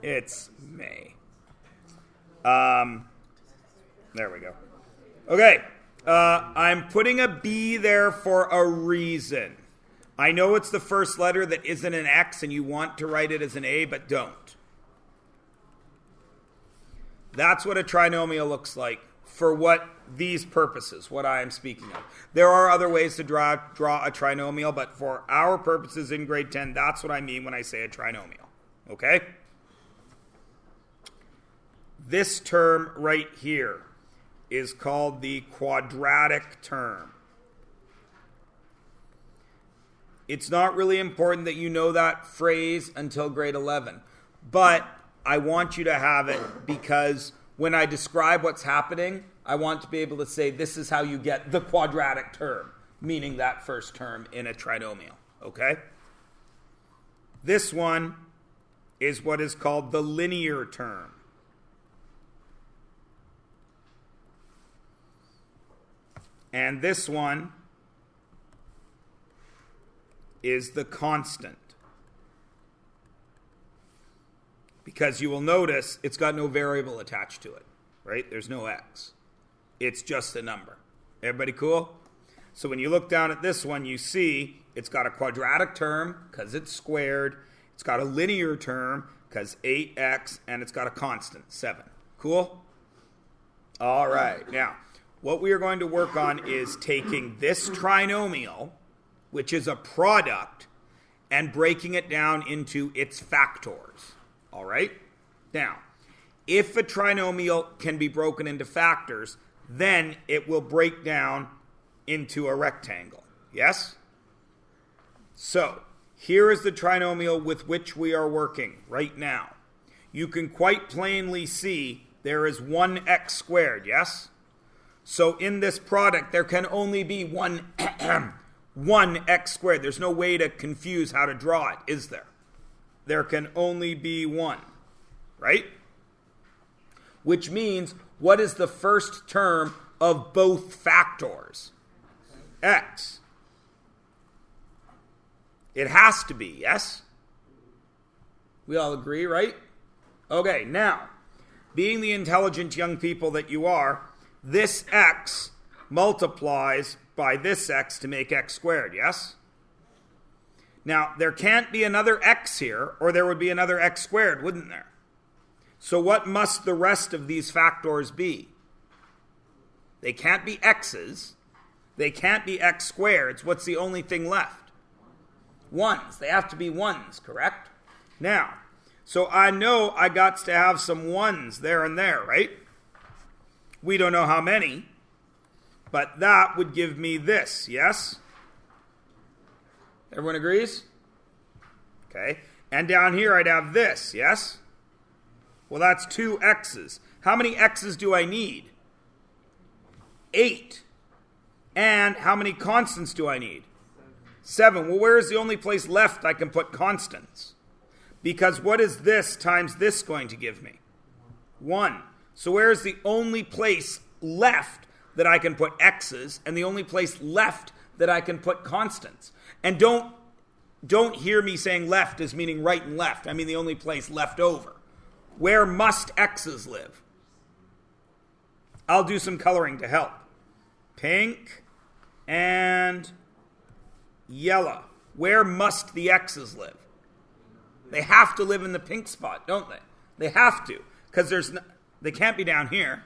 It's May. There we go. Okay. I'm putting a B there for a reason. I know it's the first letter that isn't an X and you want to write it as an A, but don't. That's what a trinomial looks like for what these purposes, what I am speaking of. There are other ways to draw a trinomial, but for our purposes in grade 10, that's what I mean when I say a trinomial. Okay? This term right here is called the quadratic term. It's not really important that you know that phrase until grade 11, but I want you to have it because when I describe what's happening, I want to be able to say this is how you get the quadratic term, meaning that first term in a trinomial, okay? This one is what is called the linear term. And this one is the constant. Because you will notice it's got no variable attached to it, right? There's no x. It's just a number. Everybody cool? So when you look down at this one, you see it's got a quadratic term because it's squared. It's got a linear term because 8x, and it's got a constant, 7. Cool? All right. Now, what we are going to work on is taking this trinomial, which is a product, and breaking it down into its factors. All right? Now, if a trinomial can be broken into factors, then it will break down into a rectangle. Yes? So, here is the trinomial with which we are working right now. You can quite plainly see there is 1x squared, yes? So in this product, there can only be one 1x squared. There's no way to confuse how to draw it, is there? There can only be one, right? Which means, what is the first term of both factors? X. It has to be, yes? We all agree, right? Okay, now, being the intelligent young people that you are, this x multiplies by this x to make x squared, yes? Now, there can't be another x here, or there would be another x squared, wouldn't there? So what must the rest of these factors be? They can't be x's. They can't be x squareds. What's the only thing left? Ones. They have to be ones, correct? Now, so I know I got to have some ones there and there, right? We don't know how many, but that would give me this, yes? Everyone agrees? Okay. And down here I'd have this, yes? Well, that's 2 x's. How many x's do I need? 8. And how many constants do I need? 7. Well, where is the only place left I can put constants? Because what is this times this going to give me? 1. So where is the only place left that I can put x's and the only place left that I can put constants? And don't hear me saying left as meaning right and left. I mean the only place left over. Where must x's live? I'll do some coloring to help. Pink and yellow. Where must the x's live? They have to live in the pink spot, don't they? They have to, because they can't be down here.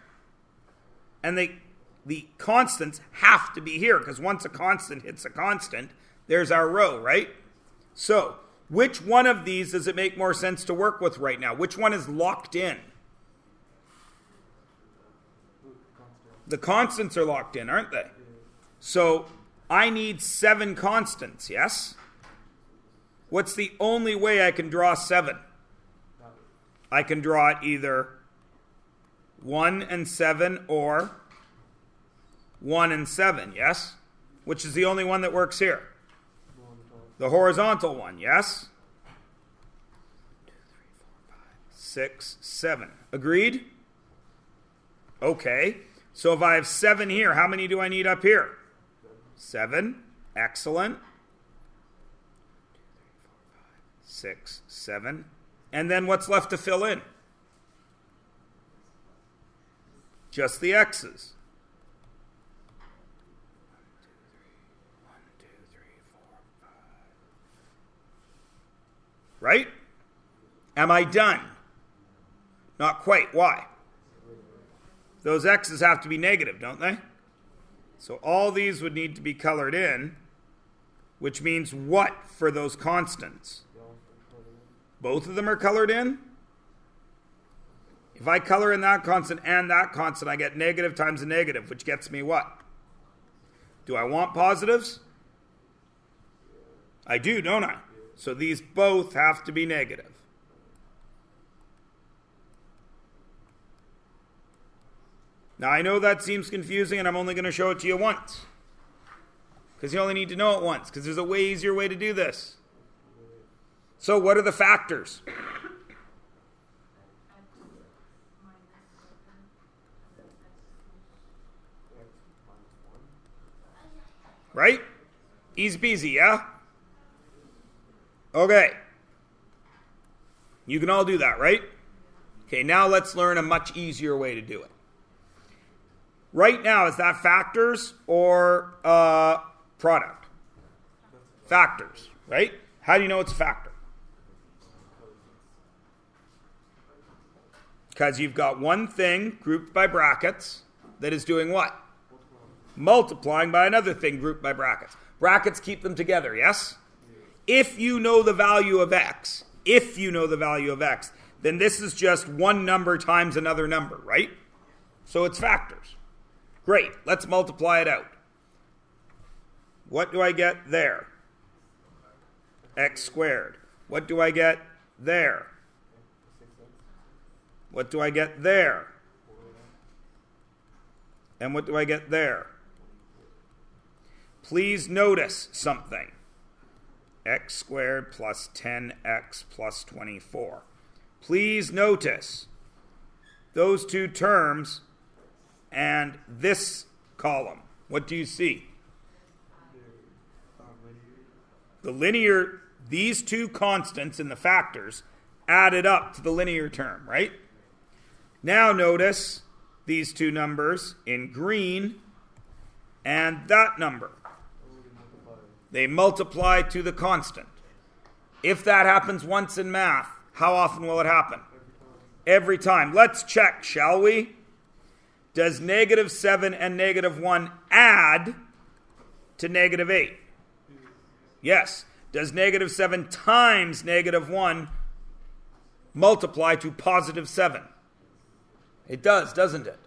And the constants have to be here, because once a constant hits a constant, there's our row, right? So, which one of these does it make more sense to work with right now? Which one is locked in? The constants are locked in, aren't they? So, I need 7 constants, yes? What's the only way I can draw 7? I can draw it either 1 and 7 or 1 and 7, yes? Which is the only one that works here? The horizontal one, yes? 2, 3, 4, 5, 6, 7. Agreed? Okay. So if I have 7 here, how many do I need up here? 7. Excellent. 2, 3, 4, 5, 6, 7. And then what's left to fill in? Just the x's. 1, 2, 3, 4, 5. Right? Am I done? Not quite. Why? Those x's have to be negative, don't they? So all these would need to be colored in, which means what for those constants? Both of them are colored in? If I color in that constant and that constant, I get negative times a negative, which gets me what? Do I want positives? I do, don't I? So these both have to be negative. Now, I know that seems confusing, and I'm only going to show it to you once. Because you only need to know it once, because there's a way easier way to do this. So what are the factors? Right? Easy peasy, yeah? Okay. You can all do that, right? Okay, now let's learn a much easier way to do it. Right now, is that factors or product? Factors, right? How do you know it's a factor? Because you've got one thing grouped by brackets that is doing what? Multiplying by another thing grouped by brackets. Brackets keep them together, yes? If you know the value of x, then this is just one number times another number, right? So it's factors. Great, let's multiply it out. What do I get there? X squared. What do I get there? What do I get there? And what do I get there? Please notice something. X squared plus 10x plus 24. Please notice those two terms and this column. What do you see? The linear, these two constants in the factors added up to the linear term, right? Now notice these two numbers in green and that number. They multiply to the constant. If that happens once in math, how often will it happen? Every time. Let's check, shall we? Does negative 7 and negative 1 add to negative 8? Yes. Does negative 7 times negative 1 multiply to positive 7? It does, doesn't it?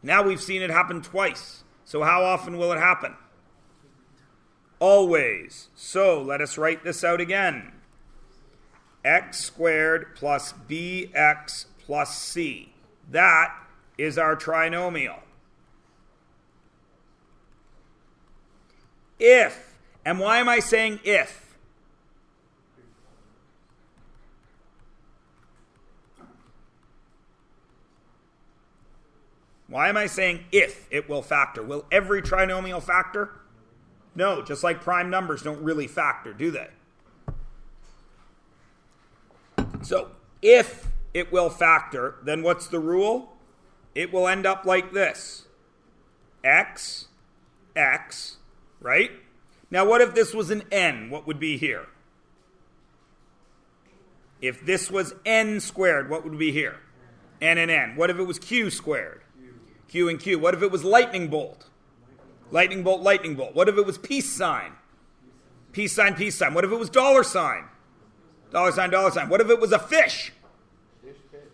Now we've seen it happen twice. So how often will it happen? Always. So let us write this out again. X squared plus bx plus c. That is our trinomial. If, and why am I saying if? Why am I saying if it will factor? Will every trinomial factor? No, just like prime numbers don't really factor, do they? So, if it will factor, then what's the rule? It will end up like this. X, X, right? Now, what if this was an n? What would be here? If this was n squared, what would be here? N and n. What if it was q squared? Q and q. What if it was lightning bolt? Lightning bolt, lightning bolt. What if it was peace sign? Peace sign, peace sign. What if it was dollar sign? Dollar sign, dollar sign. What if it was a fish?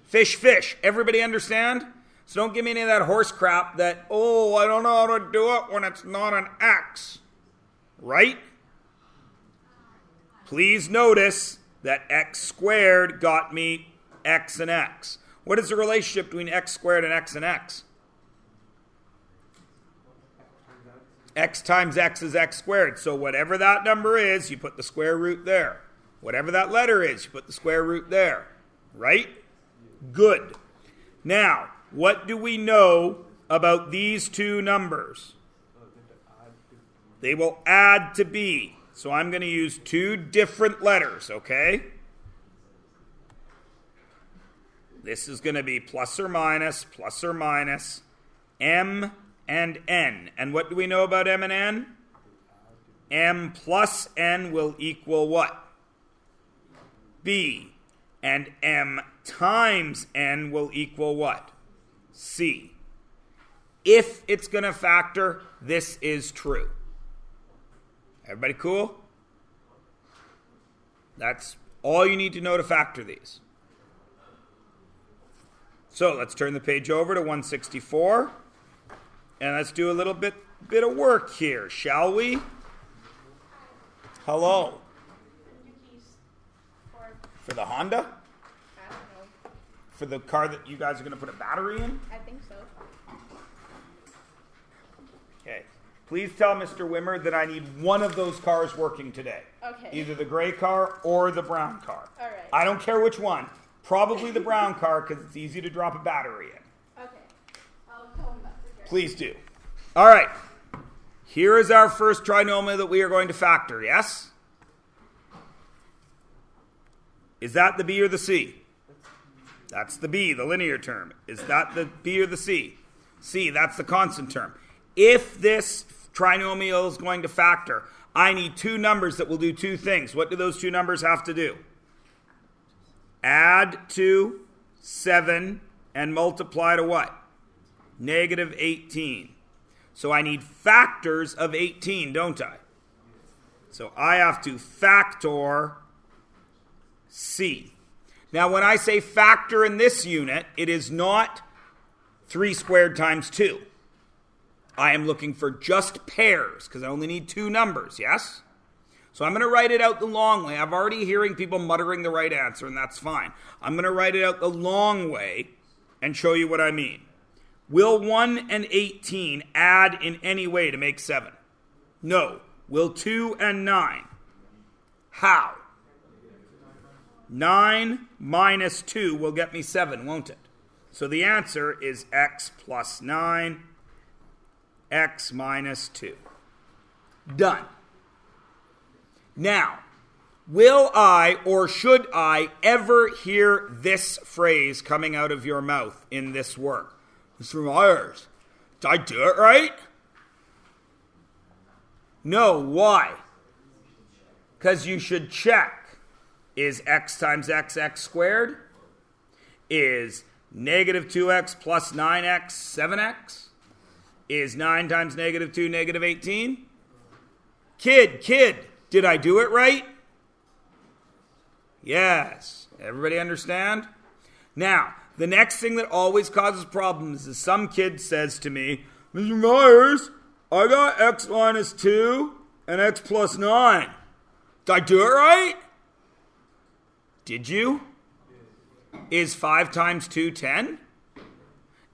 Fish, fish. Everybody understand? So don't give me any of that horse crap that, oh, I don't know how to do it when it's not an X. Right? Please notice that x squared got me x and x. What is the relationship between x squared and x and x? X times x is x squared. So whatever that number is, you put the square root there. Whatever that letter is, you put the square root there. Right? Good. Now, what do we know about these two numbers? They will add to b. So I'm going to use two different letters, okay? This is going to be plus or minus, m and n. And what do we know about m and n? M plus n will equal what? B. And m times n will equal what? C. If it's going to factor, this is true. Everybody cool? That's all you need to know to factor these. So let's turn the page over to 164. And let's do a little bit of work here, shall we? Hello. For the Honda? I don't know. For the car that you guys are going to put a battery in? I think so. Okay. Please tell Mr. Wimmer that I need one of those cars working today. Okay. Either the gray car or the brown car. All right. I don't care which one. Probably the brown car because it's easy to drop a battery in. Okay. I'll tell him that for sure. Please do. All right. Here is our first trinomial that we are going to factor, yes? Is that the B or the C? That's the B, the linear term. Is that the B or the C? C, that's the constant term. If this trinomial is going to factor, I need two numbers that will do two things. What do those two numbers have to do? Add to 7 and multiply to what? Negative 18. So I need factors of 18, don't I? So I have to factor C. Now when I say factor in this unit, it is not 3 squared times 2. I am looking for just pairs because I only need two numbers, yes? So I'm going to write it out the long way. I'm already hearing people muttering the right answer, and that's fine. I'm going to write it out the long way and show you what I mean. Will 1 and 18 add in any way to make 7? No. Will 2 and 9? How? 9 minus 2 will get me 7, won't it? So the answer is x plus 9, x minus 2. Done. Now, will I or should I ever hear this phrase coming out of your mouth in this work? Mr. Myers, did I do it right? No, why? Because you should check. Is x times x squared? Is negative 2x plus 9x 7x? Is 9 times negative 2 negative 18? Kid, did I do it right? Yes. Everybody understand? Now, the next thing that always causes problems is some kid says to me, Mr. Myers, I got x minus 2 and x plus 9. Did I do it right? Did you? Is 5 times 2 10?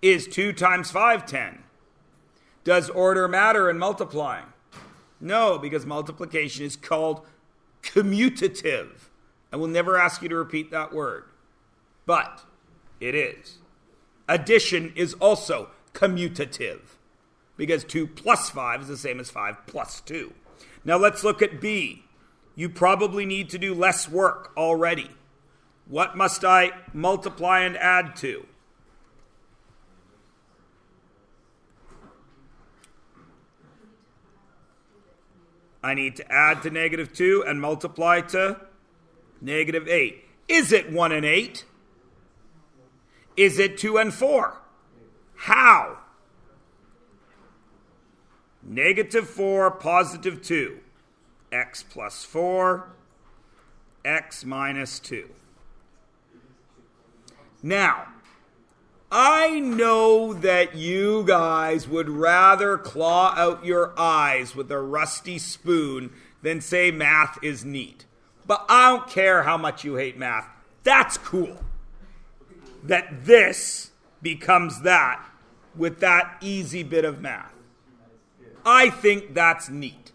Is 2 times 5 10? Does order matter in multiplying? No, because multiplication is called commutative. I will never ask you to repeat that word. But it is. Addition is also commutative because 2 plus 5 is the same as 5 plus 2. Now let's look at B. You probably need to do less work already. What must I multiply and add to? I need to add to negative 2 and multiply to negative 8. Is it 1 and 8? Is it 2 and 4? How? Negative 4, positive 2. X plus 4, x minus 2. Now, I know that you guys would rather claw out your eyes with a rusty spoon than say math is neat. But I don't care how much you hate math. That's cool. That this becomes that with that easy bit of math. I think that's neat.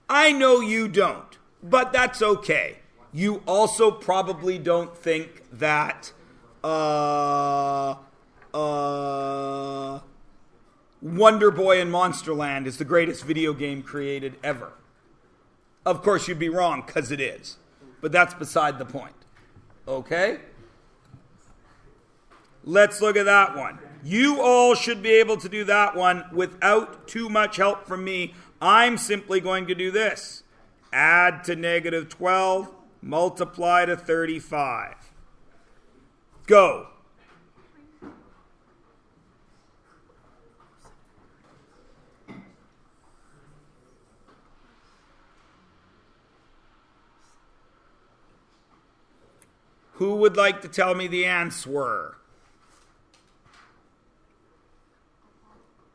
I know you don't, but that's okay. You also probably don't think that Wonder Boy in Monsterland is the greatest video game created ever. Of course, you'd be wrong, because it is. But that's beside the point. Okay? Let's look at that one. You all should be able to do that one without too much help from me. I'm simply going to do this. Add to negative 12, multiply to 35. Go. Who would like to tell me the answer?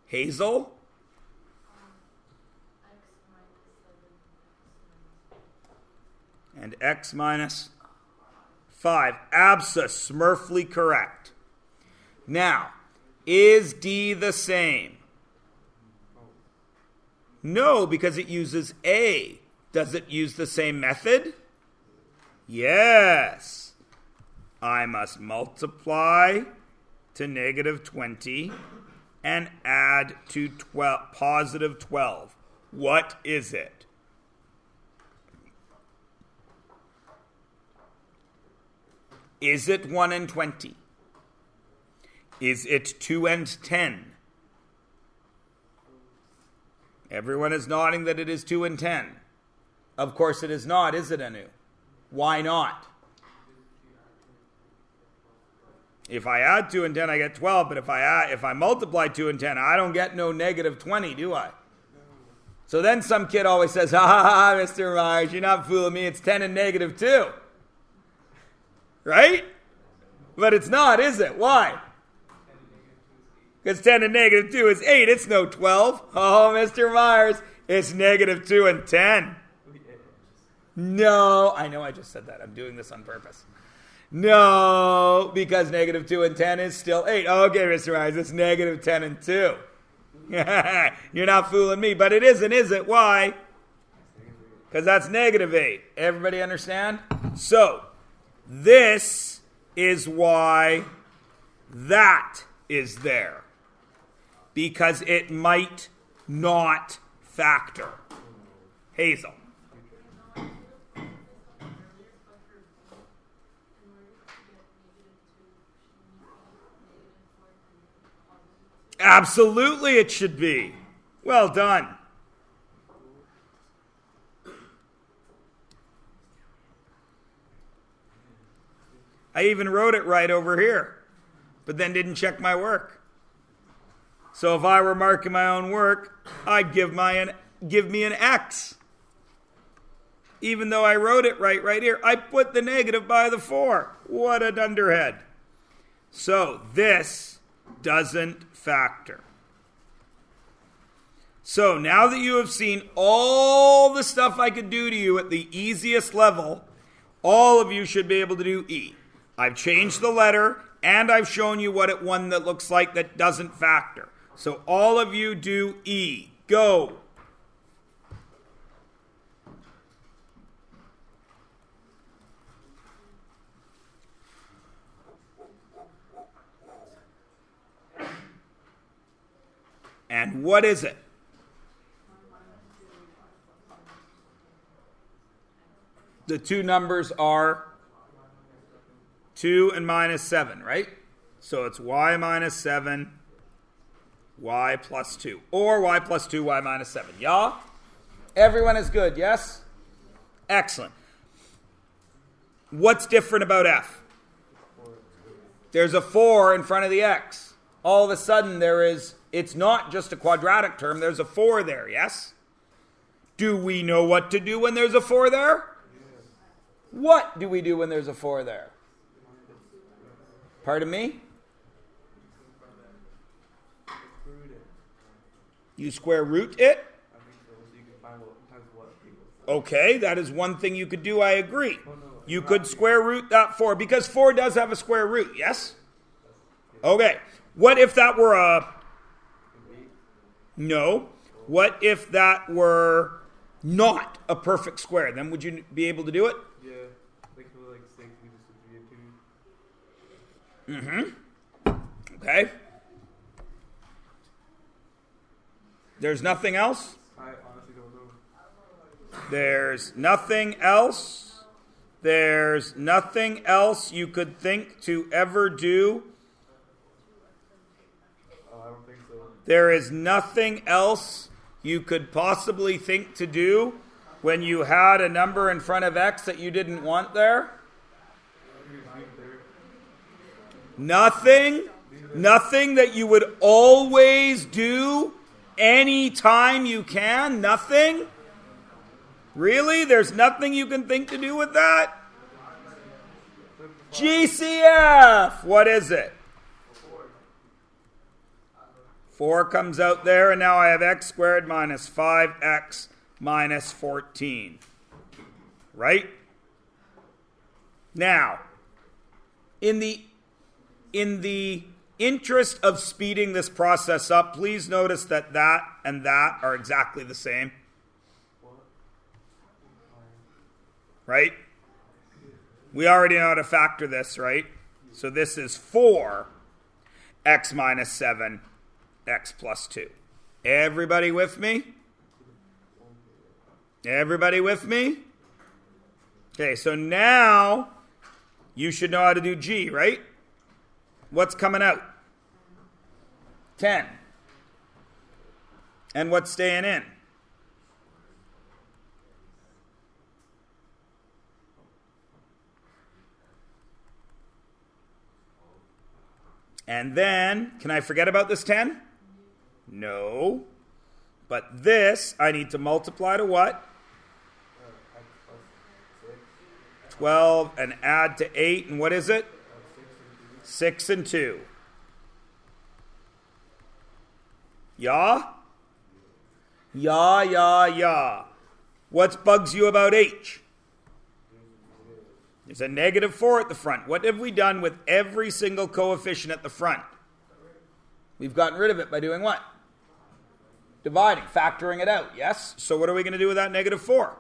Hazel? And x minus 5. Abso-smurfly correct. Now, is D the same? No, because it uses A. Does it use the same method? Yes. I must multiply to negative 20 and add to positive 12. What is it? Is it 1 and 20? Is it 2 and 10? Everyone is nodding that it is 2 and 10. Of course it is not, is it, Anu? Why not? If I add 2 and 10, I get 12, but if I multiply 2 and 10, I don't get no negative 20, do I? So then some kid always says, ha, Mr. Myers, you're not fooling me, it's 10 and negative 2. Right? But it's not, is it? Why? Because 10 and negative 2 is 8, it's no 12. Oh, Mr. Myers, it's negative 2 and 10. No, I know I just said that. I'm doing this on purpose. No, because negative 2 and 10 is still 8. Okay, Mr. Myers, it's negative 10 and 2. You're not fooling me, but it isn't, is it? Why? Because that's negative 8. Everybody understand? So, this is why that is there. Because it might not factor. Hazel. Absolutely it should be. Well done. I even wrote it right over here, but then didn't check my work. So if I were marking my own work, I'd give me an X. Even though I wrote it right here, I put the negative by the 4. What a dunderhead. So this doesn't factor. So now that you have seen all the stuff I could do to you at the easiest level, all of you should be able to do E. I've changed the letter, and I've shown you what one that looks like that doesn't factor. So all of you do E. Go. And what is it? The two numbers are 2 and minus 7, right? So it's y minus 7, y plus 2. Or y plus 2, y minus 7. Yeah? Everyone is good, yes? Excellent. What's different about f? There's a 4 in front of the x. All of a sudden it's not just a quadratic term, there's a 4 there, yes? Do we know what to do when there's a 4 there? What do we do when there's a 4 there? Pardon me? You square root it? Okay, that is one thing you could do, I agree. You could square root that 4, because 4 does have a square root, yes? Okay, what if that were a... No. What if that were not a perfect square? Then would you be able to do it? Yeah, like 6, we just would be a 2. Okay. There's nothing else? I honestly don't know. There's nothing else? There's nothing else you could think to ever do There is nothing else you could possibly think to do when you had a number in front of x that you didn't want there? Nothing? Nothing that you would always do any time you can? Nothing? Really? There's nothing you can think to do with that? GCF! What is it? 4 comes out there, and now I have x squared minus 5x minus 14. Right? Now, in the interest of speeding this process up, please notice that that and that are exactly the same. Right? We already know how to factor this, right? So this is 4x minus 7, x plus 2. Everybody with me? Everybody with me? Okay, so now you should know how to do G, right? What's coming out? 10. And what's staying in? And then, can I forget about this 10? No. But this, I need to multiply to what? 12 and add to 8. And what is it? 6 and 2. Yeah? Yeah. What bugs you about H? There's a negative 4 at the front. What have we done with every single coefficient at the front? We've gotten rid of it by doing what? Dividing, factoring it out, yes? So what are we going to do with that negative 4?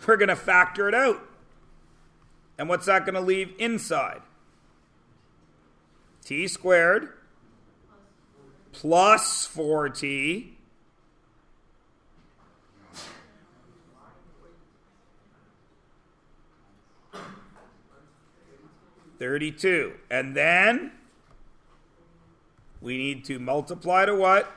We're going to factor it out. And what's that going to leave inside? T squared plus 4t 32. And then we need to multiply to what?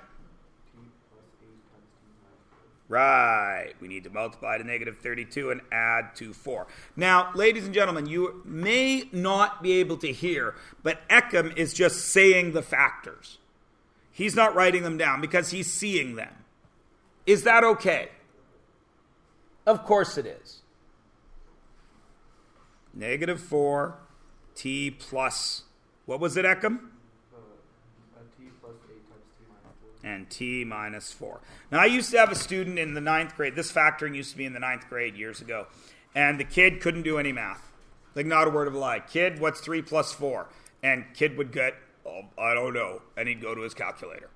Right. We need to multiply to negative 32 and add to 4. Now, ladies and gentlemen, you may not be able to hear, but Eckham is just saying the factors. He's not writing them down because he's seeing them. Is that okay? Of course it is. Negative 4 t plus, what was it, Eckham? T plus 8 times t minus 4. And t minus 4. Now, I used to have a student in the 9th grade. This factoring used to be in the 9th grade years ago. And the kid couldn't do any math. Like, not a word of a lie. Kid, what's 3 plus 4? And kid would get, oh, I don't know. And he'd go to his calculator.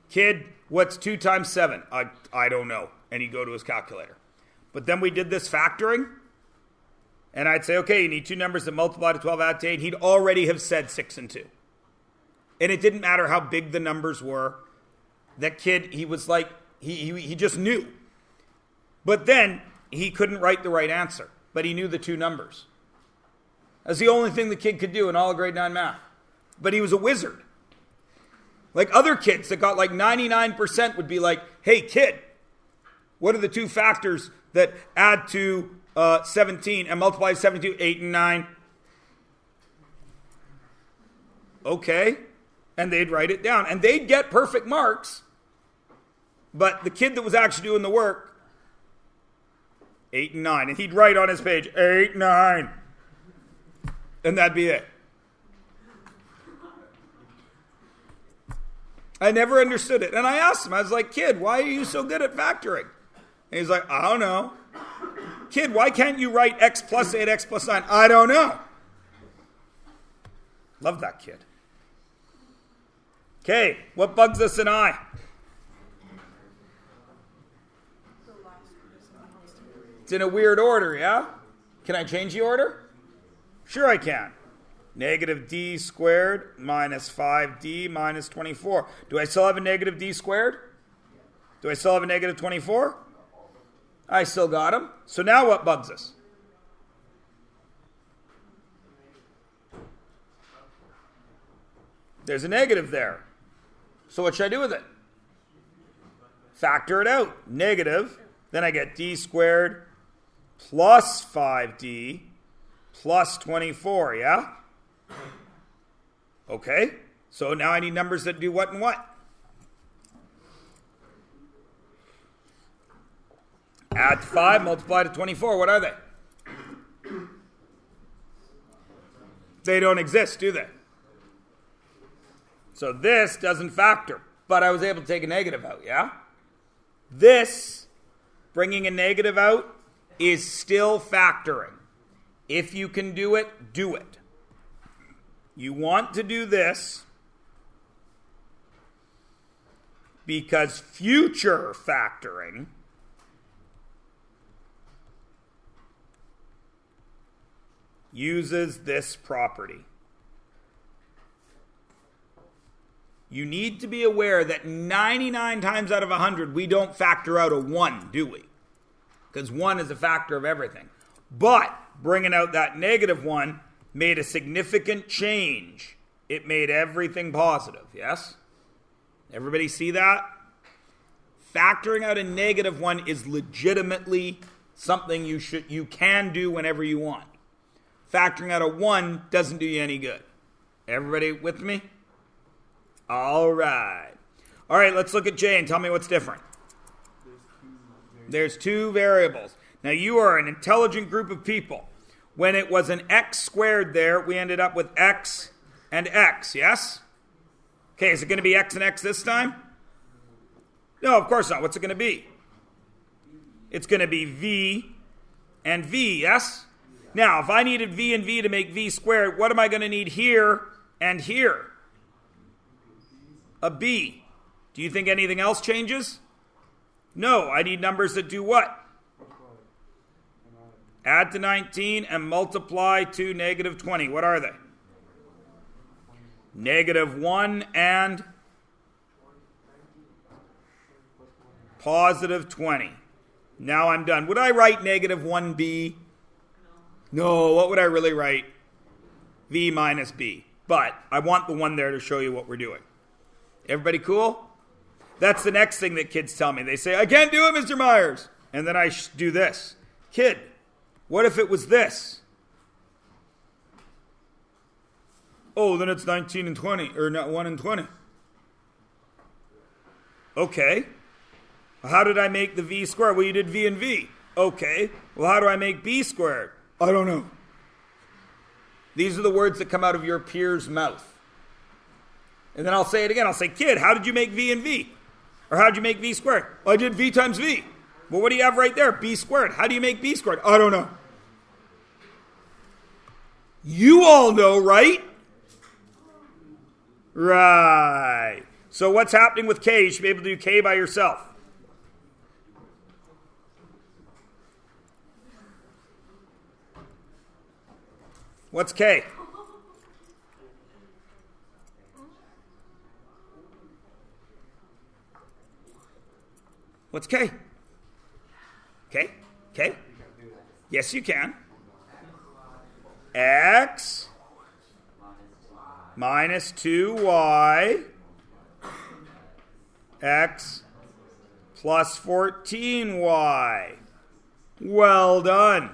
Kid, what's 2 times 7? I don't know. And he'd go to his calculator. But then we did this factoring. And I'd say, okay, you need two numbers that multiply to 12, add to 8. He'd already have said 6 and 2. And it didn't matter how big the numbers were. That kid, he was like, he just knew. But then he couldn't write the right answer. But he knew the two numbers. That's the only thing the kid could do in all of grade 9 math. But he was a wizard. Like other kids that got like 99% would be like, hey kid, what are the two factors that add to 17 and multiply 17, 8 and 9? Okay. And they'd write it down. And they'd get perfect marks. But the kid that was actually doing the work, 8 and 9. And he'd write on his page, 8, 9. And that'd be it. I never understood it. And I asked him, I was like, kid, why are you so good at factoring? And he's like, I don't know. Kid, why can't you write x plus 8, x plus 9? I don't know. Love that kid. Okay, what bugs us in I? It's in a weird order, yeah? Can I change the order? Sure I can. Negative d squared minus 5d minus 24. Do I still have a negative d squared? Do I still have a negative 24? I still got them. So now what bugs us? There's a negative there. So what should I do with it? Factor it out. Negative. Then I get d squared plus 5d plus 24, yeah? Okay. So now I need numbers that do what and what? Add to 5, multiply to 24. What are they? They don't exist, do they? So this doesn't factor, but I was able to take a negative out, yeah? This, bringing a negative out, is still factoring. If you can do it, do it. You want to do this because future factoring uses this property. You need to be aware that 99 times out of 100, we don't factor out a 1, do we? Because 1 is a factor of everything. But bringing out that negative 1 made a significant change. It made everything positive, yes? Everybody see that? Factoring out a negative 1 is legitimately something you can do whenever you want. Factoring out a 1 doesn't do you any good. Everybody with me? All right. All right, let's look at J and tell me what's different. There's two variables. Now, you are an intelligent group of people. When it was an x squared there, we ended up with x and x, yes? Okay, is it going to be x and x this time? No, of course not. What's it going to be? It's going to be v and v, yes? Now, if I needed v and v to make v squared, what am I going to need here and here? A b. Do you think anything else changes? No, I need numbers that do what? Add to 19 and multiply to negative 20. What are they? Negative 1 and positive 20. Now I'm done. Would I write negative 1b? No, what would I really write? V minus b. But I want the one there to show you what we're doing. Everybody cool? That's the next thing that kids tell me. They say, I can't do it, Mr. Myers. And then I do this. Kid, what if it was this? Oh, then it's 19 and 20, or not 1 and 20. Okay. Well, how did I make the v squared? Well, you did v and v. Okay. Well, how do I make b squared? I don't know. These are the words that come out of your peer's mouth. And then I'll say it again. I'll say, kid, how did you make v and v? Or how did you make v squared? Well, I did v times v. Well, what do you have right there? B squared. How do you make b squared? I don't know. You all know, right? Right. So what's happening with k? You should be able to do k by yourself. What's k? What's k? K? K? Yes, you can. X minus 2y x plus 14y. Well done.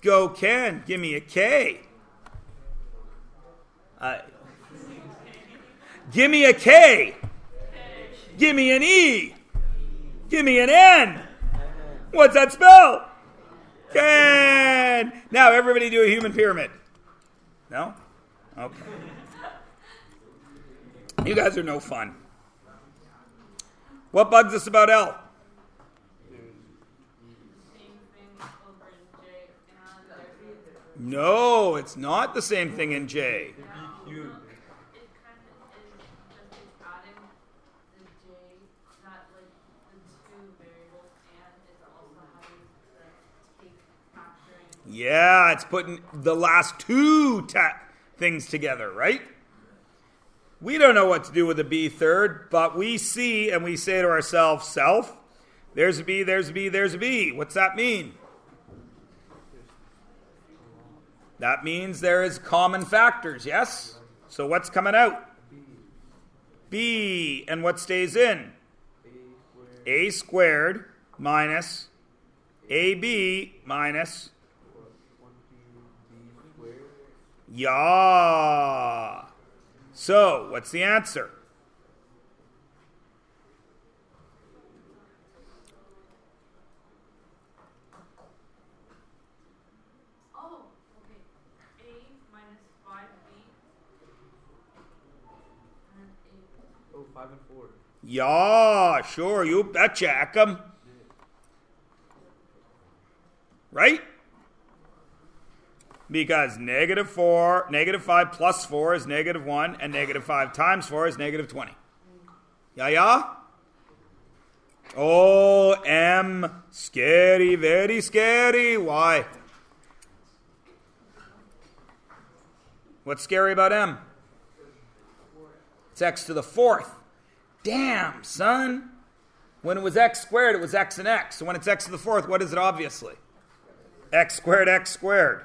Go, Ken. Give me a K. Give me a K. Give me an E. Give me an N. What's that spell? Ken. Now everybody do a human pyramid. No? Okay. You guys are no fun. What bugs us about L? No, it's not the same thing in J. Yeah, it's putting the last two things together, right? We don't know what to do with a B third, but we see and we say to ourselves, self, there's a B, there's a B, there's a B. What's that mean? That means there is common factors, yes? So what's coming out? B. B. And what stays in? A squared. A squared minus AB minus 1B squared. yeah. So what's the answer? Oh, okay. A minus 5B. And A. Oh, 5 and 4. Yeah, sure, you betcha, Ackham. Right? Because negative 5 plus 4 is negative 1, and negative 5 times 4 is negative 20. Yeah, yeah? Oh, M. Scary, very scary. Why? What's scary about M? It's x to the 4th. Damn, son. When it was x squared, it was x and x. So when it's x to the 4th, what is it obviously? X squared, x squared.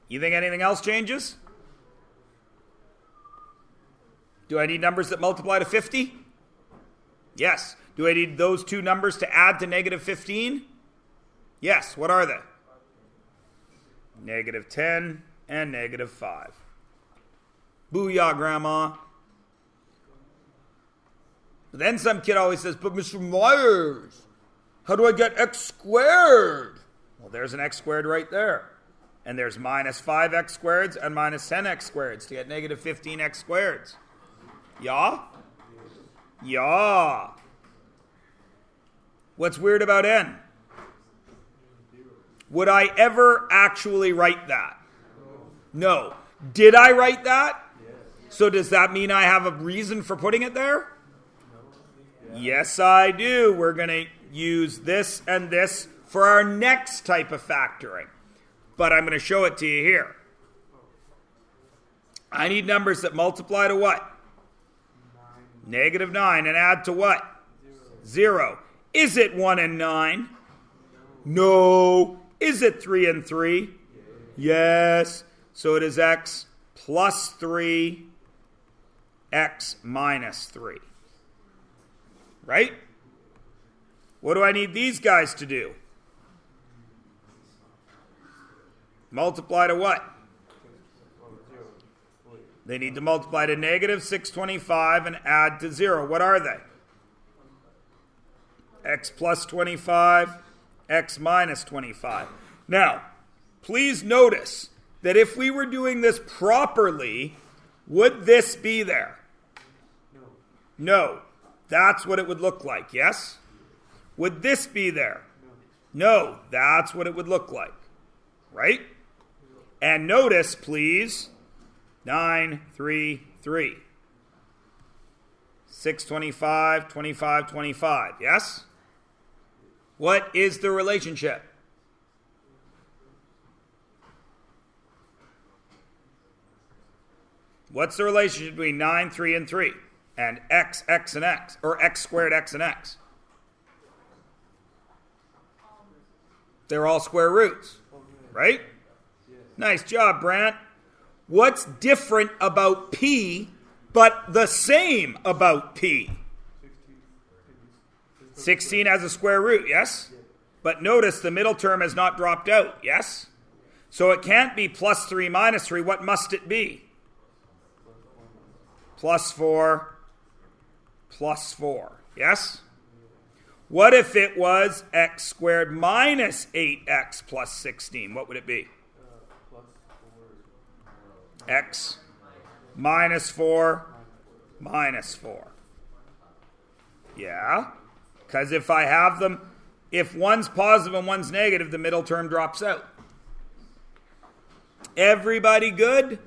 You think anything else changes? Do I need numbers that multiply to 50? Yes. Do I need those two numbers to add to negative 15? Yes. What are they? Negative 10 and negative 5. Booyah, Grandma. But then some kid always says, but Mr. Myers, how do I get x squared? Well, there's an x squared right there. And there's minus 5x squareds and minus 10x squareds to get negative 15x squareds. Yeah? Yeah. What's weird about n? Would I ever actually write that? No. Did I write that? So does that mean I have a reason for putting it there? Yes, I do. We're going to use this and this for our next type of factoring. But I'm going to show it to you here. I need numbers that multiply to what? 9. Negative 9 and add to what? 0. Is it 1 and 9? No. Is it 3 and 3? Yes. So it is x plus 3, x minus 3. Right? What do I need these guys to do? Multiply to what? They need to multiply to negative 625 and add to 0. What are they? X plus 25, x minus 25. Now, please notice that if we were doing this properly, would this be there? No. That's what it would look like, yes? Would this be there? No. That's what it would look like. Right? And notice, please, 9, 3, 3. 625, 25, 25. Yes? What is the relationship? What's the relationship between 9, 3, and 3? And x, x, and x. Or x squared, x, and x. They're all square roots. Right? Nice job, Brant. What's different about P, but the same about P? 16 has a square root, yes? But notice the middle term has not dropped out, yes? So it can't be plus 3 minus 3. What must it be? Plus 4, plus 4, yes? What if it was x squared minus 8x plus 16? What would it be? X minus 4 minus 4. Yeah? Because if I have them, if one's positive and one's negative, the middle term drops out. Everybody good?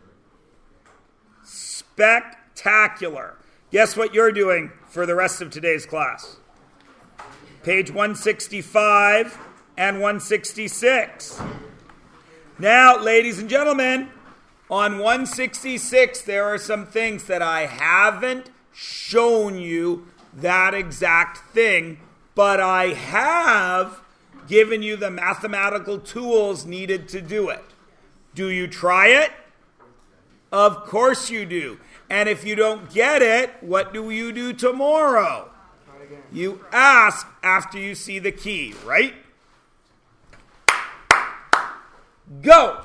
Spectacular. Guess what you're doing for the rest of today's class? Page 165 and 166. Now, ladies and gentlemen, on 166, there are some things that I haven't shown you that exact thing, but I have given you the mathematical tools needed to do it. Do you try it? Of course you do. And if you don't get it, what do you do tomorrow? Try again. You ask after you see the key, right? Go!